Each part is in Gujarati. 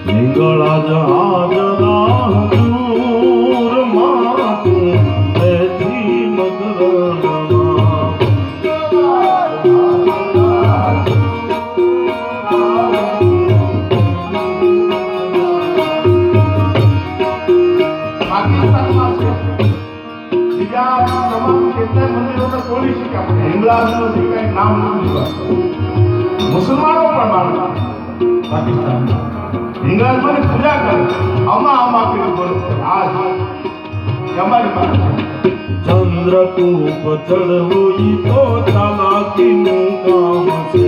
નીંગળા જહાજના હજૂર માતું એથી મગરણમાં મુસલમાનો પણ માનતા પાકિસ્તાન ઇંગ્લેન્ડ મને પૂજા કરે આમાં આપીને બોલો આજ અમારી પાસે ચંદ્રકૂપ ચડવું ઈ તો ચાલાકીનું કામ છે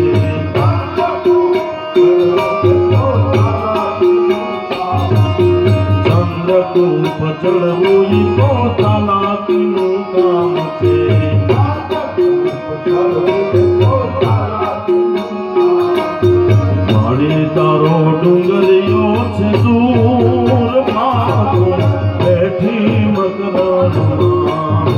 ચંદ્રકૂપ ચડવું ઈ તો ચાલાકીનું કામ છે મારી તારો ડુંગરીઓ છે દૂર મારું બેઠી મકરણમાં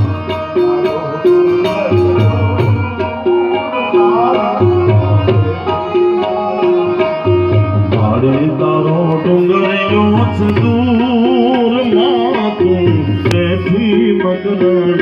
મારી તારો ડુંગરીઓ છે દૂર મારું બેઠી મકરણમાં